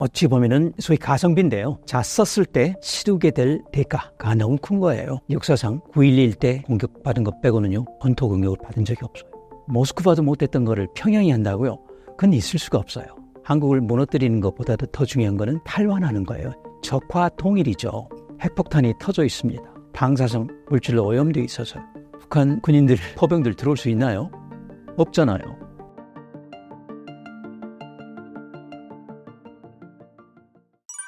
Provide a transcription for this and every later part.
어찌 보면은 소위 가성비인데요. 자, 썼을 때 치르게 될 대가가 너무 큰 거예요. 역사상 9.11 때 공격받은 것 빼고는요, 본토 공격을 받은 적이 없어요. 모스크바도 못했던 거를 평양이 한다고요? 그건 있을 수가 없어요. 한국을 무너뜨리는 것보다도 더 중요한 거는 탈환하는 거예요. 적화 통일이죠. 핵폭탄이 터져 있습니다. 방사성 물질로 오염되어 있어서 북한 군인들, 포병들 들어올 수 있나요? 없잖아요.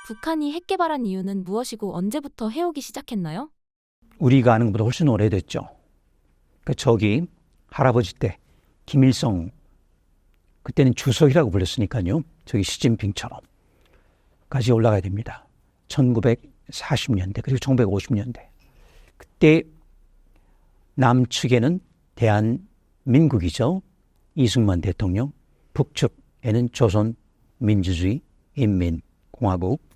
북한이 핵 개발한 이유는 무엇이고 언제부터 해오기 시작했나요? 우리가 아는 것보다 훨씬 오래됐죠. 그러니까 저기 할아버지 때 김일성, 그때는 주석이라고 불렸으니까요. 저기 시진핑처럼 까지 올라가야 됩니다. 1940년대 그리고 1950년대. 그때 남측에는 대한민국이죠. 이승만 대통령, 북측에는 조선민주주의 인민공화국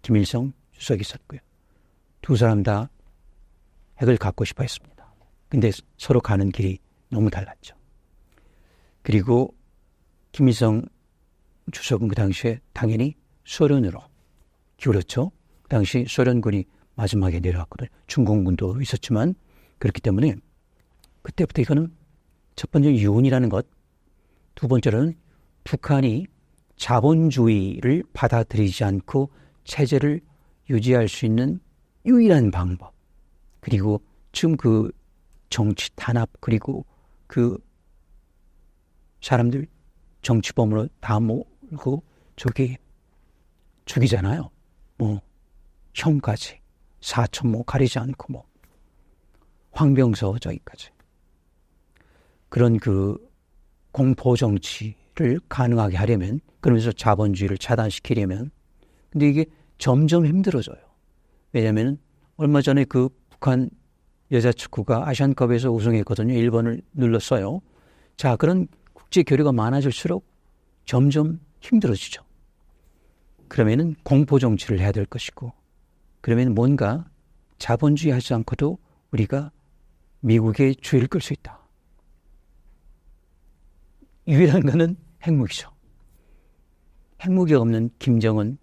김일성 주석이 있었고요. 두 사람 다 핵을 갖고 싶어 했습니다. 근데 서로 가는 길이 너무 달랐죠. 그리고 김일성 주석은 그 당시에 당연히 소련으로 기울었죠. 그 당시 소련군이 마지막에 내려왔거든요. 중공군도 있었지만 그렇기 때문에 그때부터 이거는 첫 번째 유언이라는 것, 두 번째로는 북한이 자본주의를 받아들이지 않고 체제를 유지할 수 있는 유일한 방법, 그리고 지금 그 정치 탄압, 그리고 그 사람들 정치범으로 다 몰고 저기 죽이잖아요. 뭐 형까지 사천 뭐 가리지 않고 뭐 황병서 저기까지 그런 그 공포 정치를 가능하게 하려면, 그러면서 자본주의를 차단시키려면, 근데 이게 점점 힘들어져요. 왜냐하면 얼마 전에 그 북한 여자 축구가 아시안컵에서 우승했거든요. 일본을 눌렀어요. 자, 그런 국제 교류가 많아질수록 점점 힘들어지죠. 그러면은 공포 정치를 해야 될 것이고, 그러면 뭔가 자본주의 하지 않고도 우리가 미국의 주의를 끌 수 있다. 유일한 거는 핵무기죠. 핵무기가 없는 김정은,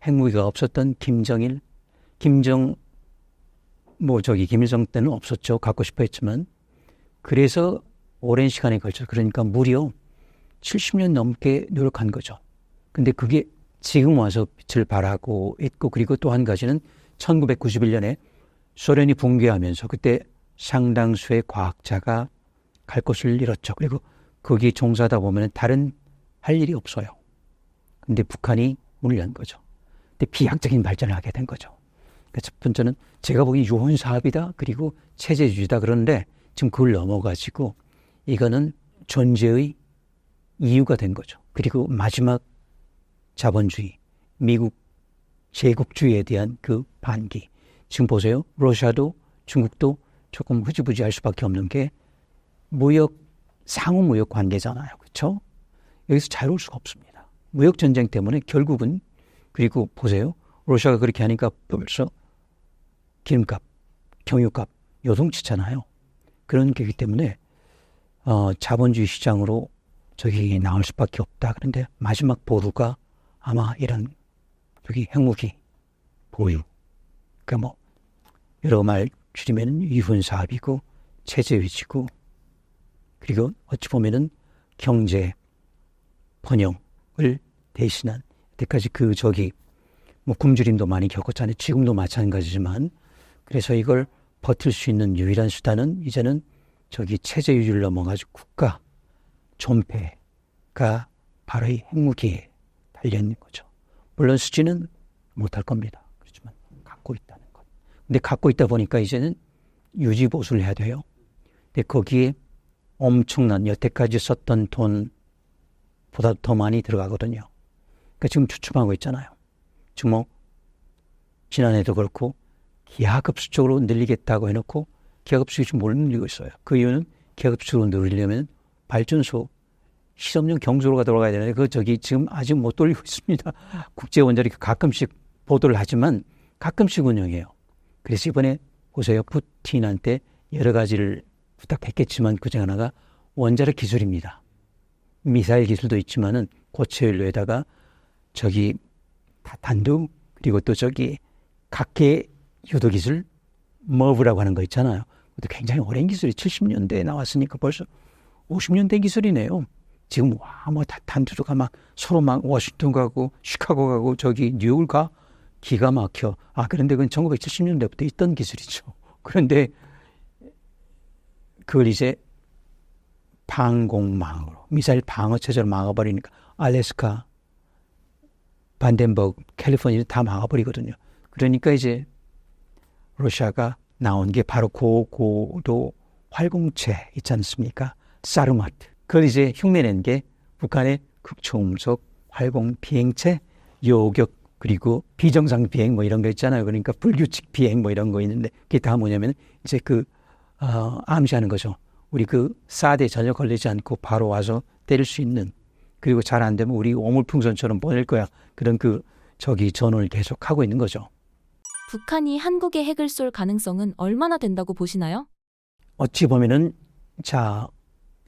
핵무기가 없었던 김정일, 김일성 때는 없었죠. 갖고 싶어 했지만. 그래서 오랜 시간에 걸쳐, 그러니까 무려 70년 넘게 노력한 거죠. 근데 그게 지금 와서 빛을 발하고 있고, 그리고 또 한 가지는 1991년에 소련이 붕괴하면서 그때 상당수의 과학자가 갈 곳을 잃었죠. 그리고 거기 종사하다 보면 다른 할 일이 없어요. 근데 북한이 문을 연 거죠. 근데 비약적인 발전을 하게 된 거죠. 그러니까 첫 번째는 제가 보기엔 유언 사업이다, 그리고 체제주의다 그러는데 지금 그걸 넘어가지고 이거는 존재의 이유가 된 거죠. 그리고 마지막 자본주의, 미국 제국주의에 대한 그 반기. 지금 보세요. 러시아도 중국도 조금 흐지부지할 수밖에 없는 게 상호 무역 관계잖아요. 그렇죠? 여기서 자유로울 수가 없습니다. 무역 전쟁 때문에 결국은, 그리고 보세요. 러시아가 그렇게 하니까 벌써 기름값, 경유값 요동치잖아요. 그런 거기 때문에 자본주의 시장으로 저기 나올 수밖에 없다. 그런데 마지막 보루가 아마 이런 저기 핵무기 보유. 그러니까 뭐 여러 말 줄이면 위훈 사업이고 체제 위치고, 그리고 어찌 보면은 경제 번영을 대신한, 여태까지 뭐 굶주림도 많이 겪었잖아요. 지금도 마찬가지지만, 그래서 이걸 버틸 수 있는 유일한 수단은 이제는 저기 체제 유지를 넘어가지고 국가 존폐가 바로 이 핵무기에 달려있는 거죠. 물론 수지는 못할 겁니다. 그렇지만 갖고 있다는 것. 근데 갖고 있다 보니까 이제는 유지보수를 해야 돼요. 근데 거기에 엄청난, 여태까지 썼던 돈보다 더 많이 들어가거든요. 그러니까 지금 추첨하고 있잖아요. 지금 뭐 지난해도 그렇고 기하급수적으로 늘리겠다고 해놓고 기하급수적으로 지금 뭘 늘리고 있어요. 그 이유는 기하급수적으로 늘리려면 발전소, 실험용 경주로가 돌아가야 되는데 지금 아직 못 돌리고 있습니다. 국제원자력이 가끔씩 보도를 하지만 가끔씩 운영해요. 그래서 이번에 보세요. 푸틴한테 여러 가지를 부탁했겠지만 그중 하나가 원자력 기술입니다. 미사일 기술도 있지만은 고체 연료에다가 탄두 그리고 또 저기 각계 유도 기술 머브라고 하는 거 있잖아요. 그것도 굉장히 오랜 기술이 70년대에 나왔으니까 벌써 50년대 기술이네요. 지금 뭐 탄두가 막 서로 막 워싱턴 가고 시카고 가고 저기 뉴욕을 가 기가 막혀. 그런데 그건 1970년대부터 있던 기술이죠. 그런데 그걸 이제 방공망으로 미사일 방어 체제로 막아버리니까 알래스카, 반덴버그, 캘리포니아 다 막아버리거든요. 그러니까 이제 러시아가 나온 게 바로 고도 활공체 있지 않습니까? 사르마트. 그걸 이제 흉내낸 게 북한의 극초음속 활공 비행체 요격 그리고 비정상 비행 뭐 이런 거 있잖아요. 그러니까 불규칙 비행 뭐 이런 거 있는데 그게 다 뭐냐면 이제 암시하는 거죠. 우리 사드에 전혀 걸리지 않고 바로 와서 때릴 수 있는, 그리고 잘 안 되면 우리 오물풍선처럼 보낼 거야. 그런 전원을 계속 하고 있는 거죠. 북한이 한국에 핵을 쏠 가능성은 얼마나 된다고 보시나요? 어찌 보면은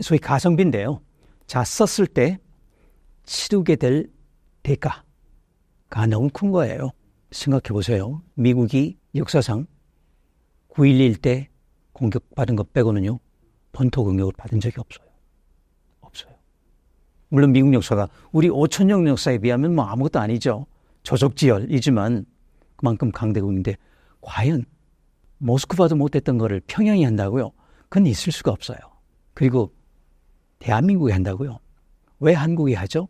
소위 가성비인데요. 썼을 때 치르게 될 대가가 너무 큰 거예요. 생각해 보세요. 미국이 역사상 9.11 때 공격받은 것 빼고는요, 본토 공격을 받은 적이 없어요. 물론 미국 역사가 우리 5천년 역사에 비하면 뭐 아무것도 아니죠. 조속지열이지만 그만큼 강대국인데 과연 모스크바도 못했던 거를 평양이 한다고요? 그건 있을 수가 없어요. 그리고 대한민국이 한다고요? 왜 한국이 하죠?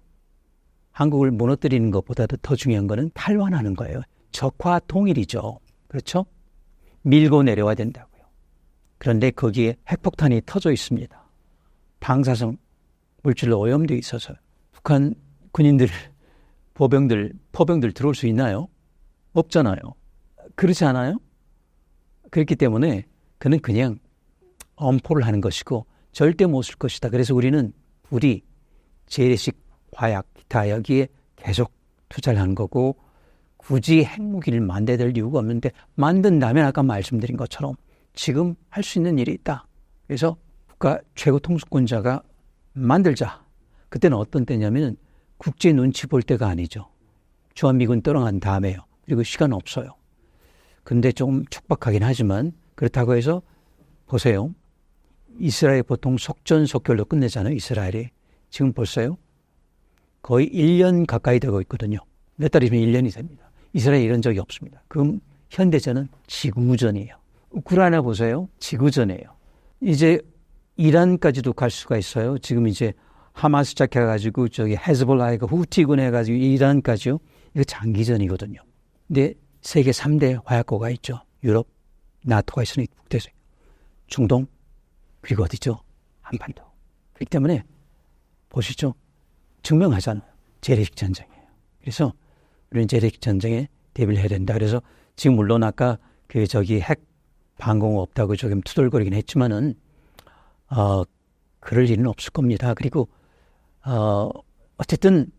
한국을 무너뜨리는 것보다도 더 중요한 거는 탈환하는 거예요. 적화 통일이죠. 그렇죠? 밀고 내려와야 된다고요. 그런데 거기에 핵폭탄이 터져 있습니다. 방사성 물질로 오염되어 있어서 북한 군인들, 포병들 들어올 수 있나요? 없잖아요. 그렇지 않아요? 그렇기 때문에 그는 그냥 엄포를 하는 것이고 절대 못 쓸 것이다. 그래서 우리는 재래식 화약, 기타 여기에 계속 투자를 하는 거고, 굳이 핵무기를 만들어야 될 이유가 없는데 만든다면 아까 말씀드린 것처럼 지금 할 수 있는 일이 있다. 그래서 국가 최고 통수권자가 만들자. 그때는 어떤 때냐면 국제 눈치 볼 때가 아니죠. 주한미군 떠나간 다음에요. 그리고 시간 없어요. 근데 좀 촉박하긴 하지만 그렇다고 해서 보세요. 이스라엘 보통 속전속결로 끝내잖아요. 이스라엘이. 지금 벌써요. 거의 1년 가까이 되고 있거든요. 몇 달이면 1년이 됩니다. 이스라엘 이런 적이 없습니다. 그럼 현대전은 지구전이에요. 우크라이나 보세요. 지구전이에요. 이제 이란까지도 갈 수가 있어요. 지금 이제 하마스 시작해가지고 헤즈볼라가 후티군 해가지고 이란까지요. 이거 장기전이거든요. 근데 세계 3대 화약고가 있죠. 유럽, 나토가 있으니 북대서 중동, 그리고 어디죠? 한반도. 그렇기 때문에 보시죠. 증명하잖아요. 재래식 전쟁이에요. 그래서 우리는 재래식 전쟁에 대비를 해야 된다. 그래서 지금 물론 아까 핵 방공 없다고 조금 투덜거리긴 했지만은 그럴 일은 없을 겁니다. 그리고 어쨌든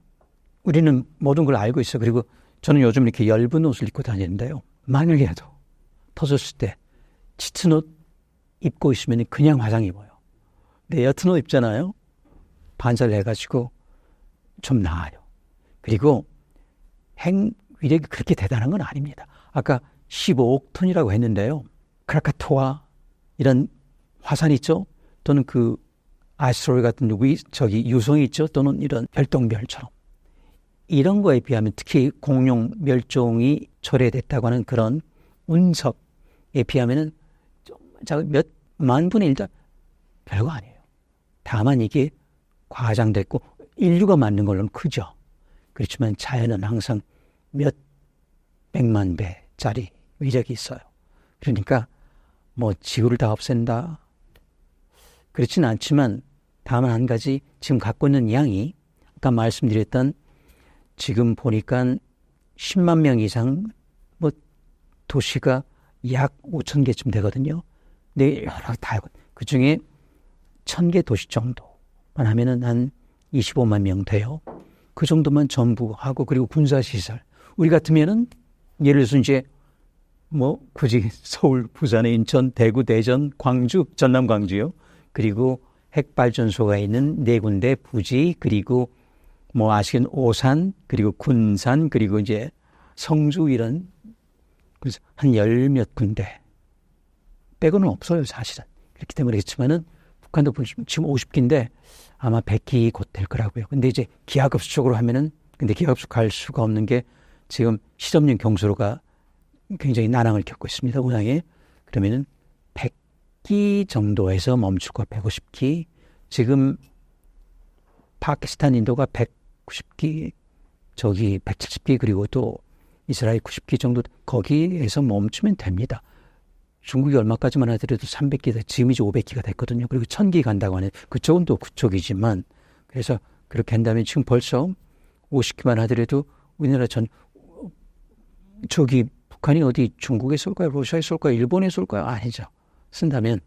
우리는 모든 걸 알고 있어. 그리고 저는 요즘 이렇게 얇은 옷을 입고 다니는데요. 만약에도 터졌을 때 짙은 옷 입고 있으면 그냥 화상 입어요. 근데 옅은 옷 입잖아요. 반사를 해가지고 좀 나아요. 그리고 핵 위력이 그렇게 대단한 건 아닙니다. 아까 15억 톤이라고 했는데요. 크라카토아 이런 화산 있죠? 또는 아스트로이드 같은 유성이 있죠? 또는 이런 별똥별처럼. 이런 거에 비하면 특히 공룡 멸종이 초래됐다고 하는 그런 운석에 비하면은 몇 만 분의 1도 별거 아니에요. 다만 이게 과장됐고 인류가 만든 걸로는 크죠. 그렇지만 자연은 항상 몇 백만 배짜리 위력이 있어요. 그러니까 지구를 다 없앤다. 그렇진 않지만 다만 한 가지 지금 갖고 있는 양이 아까 말씀드렸던 지금 보니까 10만 명 이상 도시가 약 5천 개쯤 되거든요. 근데 여러 다 그중에 1,000개 도시 정도만 하면은 한 25만 명 돼요. 그 정도만 전부 하고 그리고 군사시설. 우리 같으면은 예를 들어서 이제 굳이 서울, 부산, 인천, 대구, 대전, 광주, 전남 광주요. 그리고 핵발전소가 있는 4군데 부지, 그리고 아시는 오산, 그리고 군산, 그리고 이제 성주 이런 그래서 한 열 몇 군데 빼고는 없어요, 사실은. 그렇기 때문에 그렇지만은 북한도 지금 50기인데 아마 100기 곧 될 거라고요. 근데 이제 기하급수 쪽으로 하면은 근데 기하급수 갈 수가 없는 게 지금 실험용 경수로가 굉장히 난항을 겪고 있습니다. 운항에. 그러면은 100기 정도에서 멈출 거 150기. 지금 파키스탄, 인도가 190기, 저기 170기 그리고 또 이스라엘 90기 정도 거기에서 멈추면 됩니다. 중국이 얼마까지만 하더라도 300기, 지금 이제 500기가 됐거든요. 그리고 1000기 간다고 하네. 그쪽은 또 그쪽이지만 그래서 그렇게 한다면 지금 벌써 50기만 하더라도 우리나라 저기 북한이 어디 중국에 쏠까요? 러시아에 쏠까요? 일본에 쏠까요? 아니죠. 쓴다면.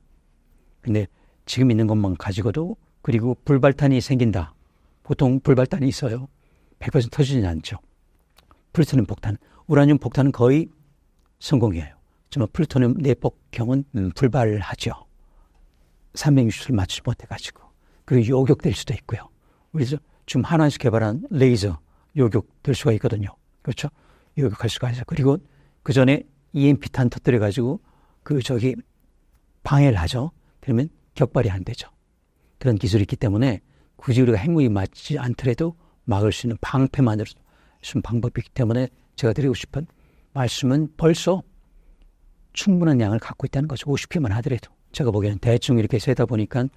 근데 지금 있는 것만 가지고도 그리고 불발탄이 생긴다. 보통 불발탄이 있어요. 100% 터지진 않죠. 플루토늄 폭탄. 우라늄 폭탄은 거의 성공이에요. 정말 플루토늄 내폭형은 불발하죠. 360을 맞추지 못해가지고. 그리고 요격될 수도 있고요. 그래서 지금 하나에서 개발한 레이저 요격될 수가 있거든요. 그렇죠? 요격할 수가 있어요. 그리고 그 전에 EMP탄 터뜨려가지고 방해를 하죠. 그러면 격발이 안 되죠. 그런 기술이 있기 때문에 굳이 우리가 핵무기 맞지 않더라도 막을 수 있는 방패만으로 수 있는 방법이 있기 때문에 제가 드리고 싶은 말씀은 벌써 충분한 양을 갖고 있다는 거죠. 50피만 하더라도. 제가 보기에는 대충 이렇게 세다 보니까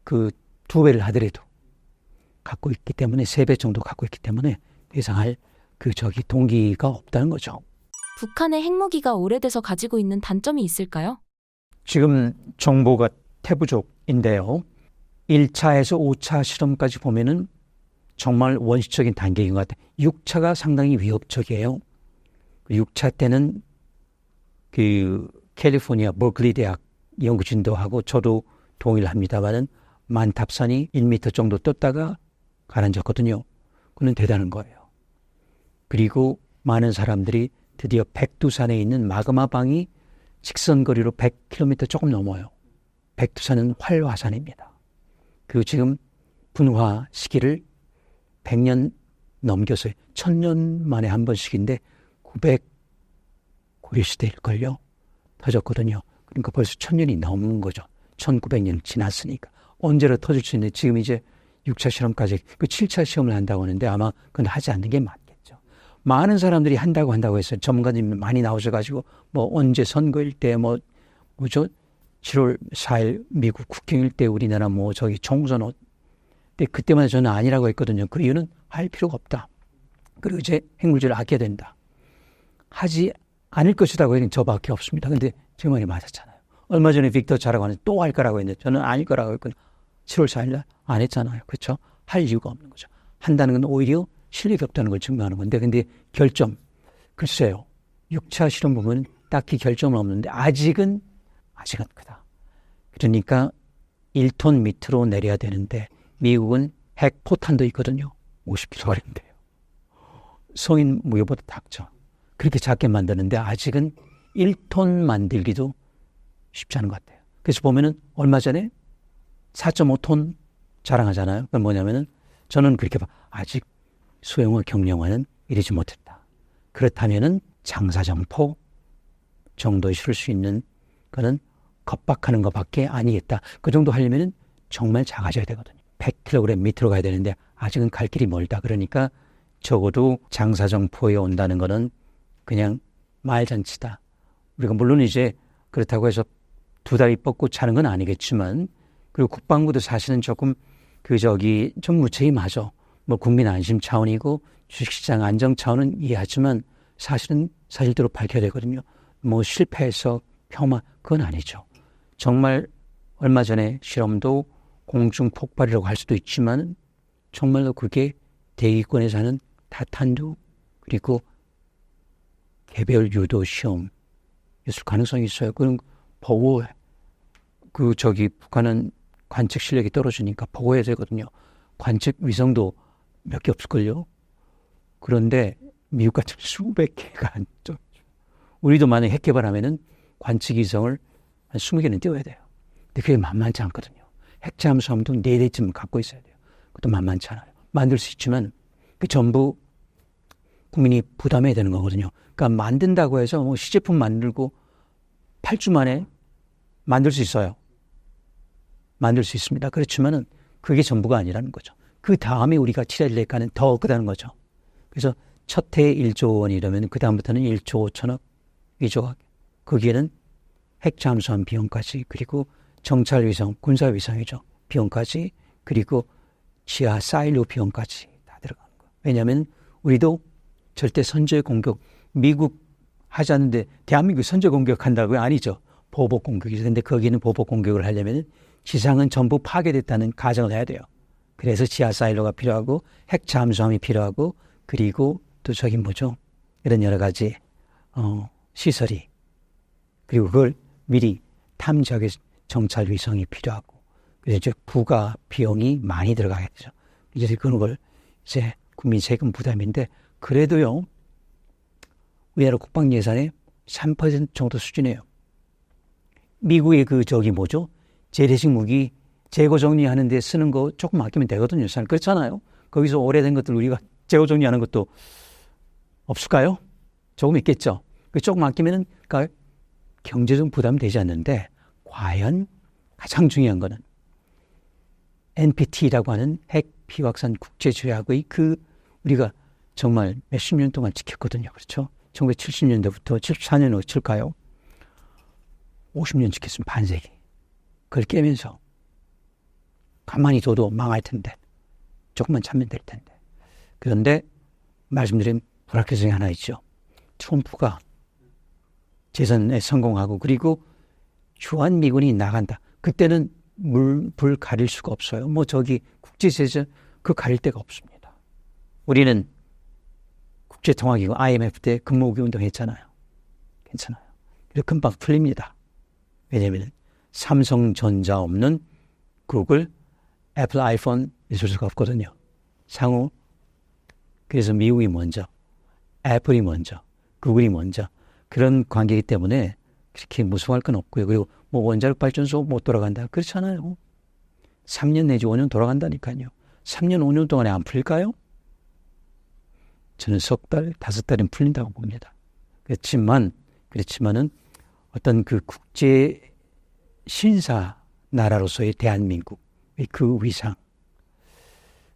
그 2배를 하더라도 갖고 있기 때문에 3배 정도 갖고 있기 때문에 예상할 동기가 없다는 거죠. 북한의 핵무기가 오래돼서 가지고 있는 단점이 있을까요? 지금 정보가 태부족인데요. 1차에서 5차 실험까지 보면은 정말 원시적인 단계인 것 같아요. 6차가 상당히 위협적이에요. 6차 때는 그 캘리포니아 버클리 대학 연구진도하고 저도 동의를 합니다만은 만탑산이 1m 정도 떴다가 가라앉았거든요. 그건 대단한 거예요. 그리고 많은 사람들이 드디어 백두산에 있는 마그마방이 직선거리로 100km 조금 넘어요. 백두산은 활화산입니다. 그 지금 분화 시기를 100년 넘겨서 1000년 만에 한 번씩인데 900고려시대일걸요. 터졌거든요. 그러니까 벌써 1000년이 넘은 거죠. 1900년 지났으니까. 언제나 터질 수 있는데 지금 이제 6차 실험까지 그 7차 시험을 한다고 하는데 아마 그건 하지 않는 게 맞겠죠. 많은 사람들이 한다고 했어요. 전문가님이 많이 나오셔가지고 뭐 언제 선거일 때 뭐죠? 7월 4일 미국 국경일 때 우리나라 총선 근데 그때마다 저는 아니라고 했거든요. 그 이유는 할 필요가 없다. 그리고 이제 핵물질을 아껴야 된다. 하지 않을 것이라고 해는 저밖에 없습니다. 근데 제 말이 맞았잖아요. 얼마 전에 빅터 자라고 하는데 또 할 거라고 했는데 저는 아닐 거라고 했거든요. 7월 4일 날 안 했잖아요. 그렇죠? 할 이유가 없는 거죠. 한다는 건 오히려 실력이 없다는 걸 증명하는 건데 근데 결점. 글쎄요. 6차 실험 보면 딱히 결점은 없는데 아직은 크다. 그러니까 1톤 밑으로 내려야 되는데 미국은 핵 포탄도 있거든요. 50kg인데요. 성인 무효보다 작죠. 그렇게 작게 만드는데 아직은 1톤 만들기도 쉽지 않은 것 같아요. 그래서 보면은 얼마 전에 4.5톤 자랑하잖아요. 그건 뭐냐면은 저는 그렇게 아직 소형화 경량화는 이르지 못했다. 그렇다면은 장사정포 정도에 실을 수 있는 거는 겁박하는 것밖에 아니겠다. 그 정도 하려면은 정말 작아져야 되거든요. 100kg 밑으로 가야 되는데 아직은 갈 길이 멀다. 그러니까 적어도 장사정포에 온다는 거는 그냥 말잔치다. 우리가 물론 이제 그렇다고 해서 두 다리 뻗고 차는 건 아니겠지만 그리고 국방부도 사실은 조금 좀 무책임하죠. 국민 안심 차원이고 주식시장 안정 차원은 이해하지만 사실은 사실대로 밝혀야 되거든요. 실패해서 폄하 그건 아니죠. 정말 얼마 전에 실험도 공중 폭발이라고 할 수도 있지만 정말로 그게 대기권에서 하는 다탄두 그리고 개별 유도 시험 있을 가능성이 있어요. 그럼 북한은 관측 실력이 떨어지니까 보고해야 되거든요. 관측 위성도 몇 개 없을걸요. 그런데 미국 같은 수백 개가 안 떠. 우리도 만약에 핵 개발하면은 관측 위성을 한 20개는 띄워야 돼요. 근데 그게 만만치 않거든요. 핵 잠수함도 4대쯤 갖고 있어야 돼요. 그것도 만만치 않아요. 만들 수 있지만 그 전부 국민이 부담해야 되는 거거든요. 그러니까 만든다고 해서 뭐 시제품 만들고 8주 만에 만들 수 있어요. 만들 수 있습니다. 그렇지만은 그게 전부가 아니라는 거죠. 그 다음에 우리가 치러야 될 대가는 더 크다는 거죠. 그래서 첫 해에 1조 원이라면 그 다음부터는 1조 5천억, 2조억. 거기에는 핵 잠수함 비용까지, 그리고 정찰 위성, 군사 위성이죠. 비용까지, 그리고 지하 사일로 비용까지 다 들어가는 거예요. 왜냐하면 우리도 절대 선제 공격, 미국 하지 않는데 대한민국 선제 공격한다고요? 아니죠. 보복 공격이죠. 근데 거기는 보복 공격을 하려면 지상은 전부 파괴됐다는 가정을 해야 돼요. 그래서 지하 사일로가 필요하고 핵 잠수함이 필요하고, 그리고 또 저기 뭐죠? 이런 여러 가지 시설이, 그리고 그걸 미리 탐지하기 정찰 위성이 필요하고, 그래서 이제 부가 비용이 많이 들어가겠죠. 이제 그걸 이제 국민 세금 부담인데, 그래도요, 우리나라 국방 예산의 3% 정도 수준이에요. 미국의 그 저기 뭐죠? 재래식 무기 재고 정리하는 데 쓰는 거 조금 아끼면 되거든요. 예산. 그렇잖아요. 거기서 오래된 것들 우리가 재고 정리하는 것도 없을까요? 조금 있겠죠. 그 조금 아끼면은 그러니까 경제적 부담이 되지 않는데, 과연 가장 중요한 거는 NPT라고 하는 핵 비확산 국제조약의 그 우리가 정말 몇십 년 동안 지켰거든요. 그렇죠? 1970년대부터 74년으로 칠까요? 50년 지켰으면 반세기. 그걸 깨면서 가만히 둬도 망할 텐데, 조금만 참으면 될 텐데. 그런데 말씀드린 불확실성이 하나 있죠. 트럼프가 재선에 성공하고, 그리고 주한미군이 나간다. 그때는 불 가릴 수가 없어요. 뭐 저기 국제제재 그 가릴 데가 없습니다. 우리는 국제통화기구 IMF 때 근무기 운동했잖아요. 괜찮아요. 그래서 금방 풀립니다. 왜냐하면 삼성전자 없는 구글, 애플 아이폰 있을 수가 없거든요. 상호. 그래서 미국이 먼저, 애플이 먼저, 구글이 먼저, 그런 관계이기 때문에 그렇게 무서워할 건 없고요. 그리고 뭐 원자력 발전소 못 돌아간다. 그렇잖아요. 3년 내지 5년 돌아간다니까요. 3년, 5년 동안에 안 풀릴까요? 저는 석 달, 5달은 풀린다고 봅니다. 그렇지만은 어떤 그 국제 신사 나라로서의 대한민국의 그 위상,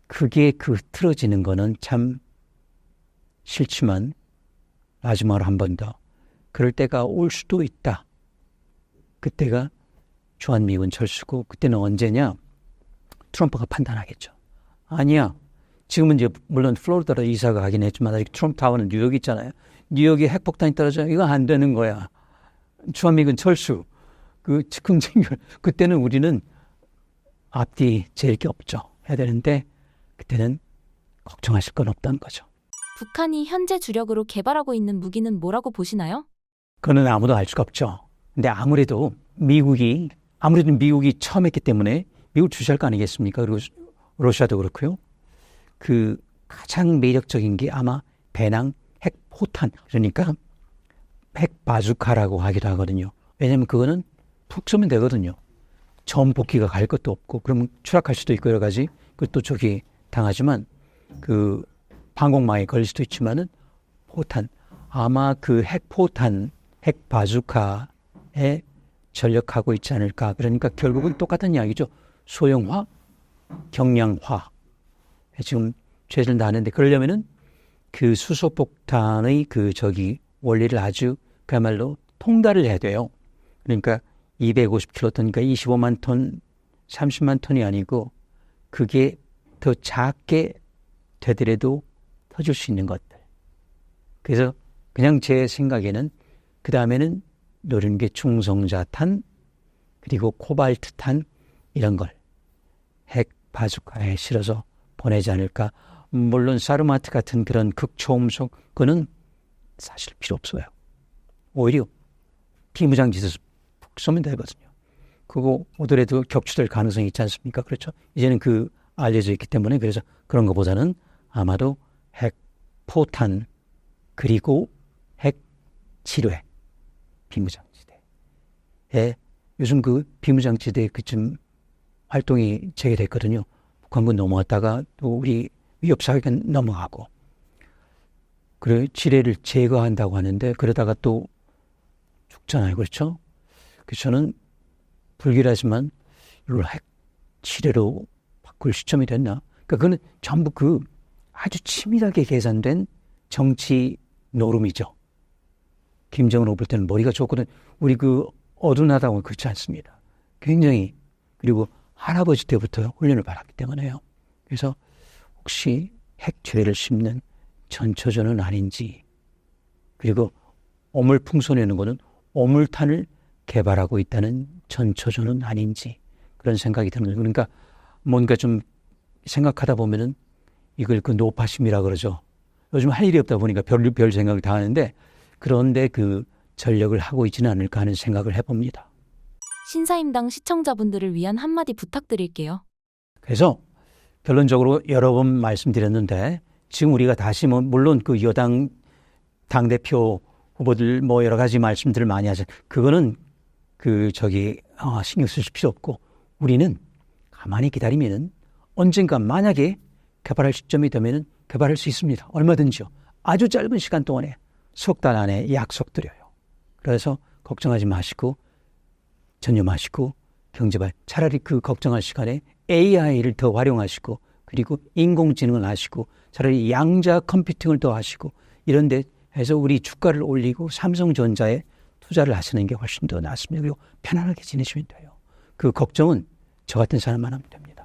그게 그 틀어지는 거는 참 싫지만, 마지막으로 한 번 더, 그럴 때가 올 수도 있다. 그때가 주한미군 철수고, 그때는 언제냐? 트럼프가 판단하겠죠. 아니야. 지금은 이제 물론 플로리다로 이사가 가긴 했지만 아직 트럼프 타워는 뉴욕에 있잖아요. 뉴욕에 핵폭탄이 떨어져. 이거 안 되는 거야. 주한미군 철수. 그 즉흥징결. 그때는 우리는 앞뒤 재일 게 없죠. 해야 되는데, 그때는 걱정하실 건 없다는 거죠. 북한이 현재 주력으로 개발하고 있는 무기는 뭐라고 보시나요? 그거는 아무도 알 수가 없죠. 근데 아무래도 미국이 처음 했기 때문에 미국 주시할 거 아니겠습니까? 그리고 러시아도 그렇고요. 그 가장 매력적인 게 아마 배낭 핵포탄, 그러니까 핵바주카라고 하기도 하거든요. 왜냐하면 그거는 푹 쏘면 되거든요. 전복기가 갈 것도 없고, 그러면 추락할 수도 있고 여러 가지. 그것도 저기 당하지만 그 방공망에 걸릴 수도 있지만은 포탄, 아마 그 핵포탄, 핵바주카에 전력하고 있지 않을까. 그러니까 결국은 똑같은 이야기죠. 소형화, 경량화. 지금 최선을 다하는데, 그러려면은 그 수소폭탄의 그 저기 원리를 아주 그야말로 통달을 해야 돼요. 그러니까 250킬로톤, 그러니까 25만 톤, 30만 톤이 아니고, 그게 더 작게 되더라도 터질 수 있는 것들. 그래서 그냥 제 생각에는 그 다음에는 노리는 게 중성자탄, 그리고 코발트탄, 이런 걸 핵 바주카에 실어서 보내지 않을까. 물론 사르마트 같은 그런 극초음속, 그거는 사실 필요 없어요. 오히려 비무장지대에서 푹 쏘면 되거든요. 그거 오더라도 격추될 가능성이 있지 않습니까? 그렇죠? 이제는 그 알려져 있기 때문에, 그래서 그런 것보다는 아마도 핵 포탄, 그리고 핵 치료해, 비무장지대에 요즘 그 비무장지대 그쯤 활동이 재개됐거든요. 북한군 넘어왔다가 또 우리 위협사격은 넘어가고, 그래 지뢰를 제거한다고 하는데 그러다가 또 죽잖아요. 그렇죠? 그래서 저는 불길하지만 이걸 핵 지뢰로 바꿀 시점이 됐나? 그러니까 그거는 전부 그 아주 치밀하게 계산된 정치 노름이죠. 김정은을 볼 때는 머리가 좋거든. 우리 그 어둔하다고 그렇지 않습니다. 굉장히 그리고 할아버지 때부터 훈련을 받았기 때문에요. 그래서 혹시 핵지뢰를 씹는 전초전은 아닌지 그리고 어물풍선이라는 것은 어물탄을 개발하고 있다는 전초전은 아닌지 그런 생각이 드는 거예요. 그러니까 뭔가 좀 생각하다 보면은 이걸 그 노파심이라 그러죠. 요즘 할 일이 없다 보니까 별 생각을 다 하는데 그런데 그 전력을 하고 있지는 않을까 하는 생각을 해봅니다. 신사임당 시청자분들을 위한 한마디 부탁드릴게요. 그래서 결론적으로 여러 번 말씀드렸는데 지금 우리가 다시 뭐 물론 그 여당 당대표 후보들 뭐 여러 가지 말씀들을 많이 하죠. 그거는 신경 쓰실 필요 없고 우리는 가만히 기다리면은 언젠가 만약에 개발할 시점이 되면은 개발할 수 있습니다. 얼마든지요. 아주 짧은 시간 동안에 석 달 안에 약속드려요. 그래서 걱정하지 마시고 전념하시고 경제발 차라리 그 걱정할 시간에 AI를 더 활용하시고 그리고 인공지능을 하시고 차라리 양자 컴퓨팅을 더 하시고 이런 데 해서 우리 주가를 올리고 삼성전자에 투자를 하시는 게 훨씬 더 낫습니다. 그리고 편안하게 지내시면 돼요. 그 걱정은 저 같은 사람만 하면 됩니다.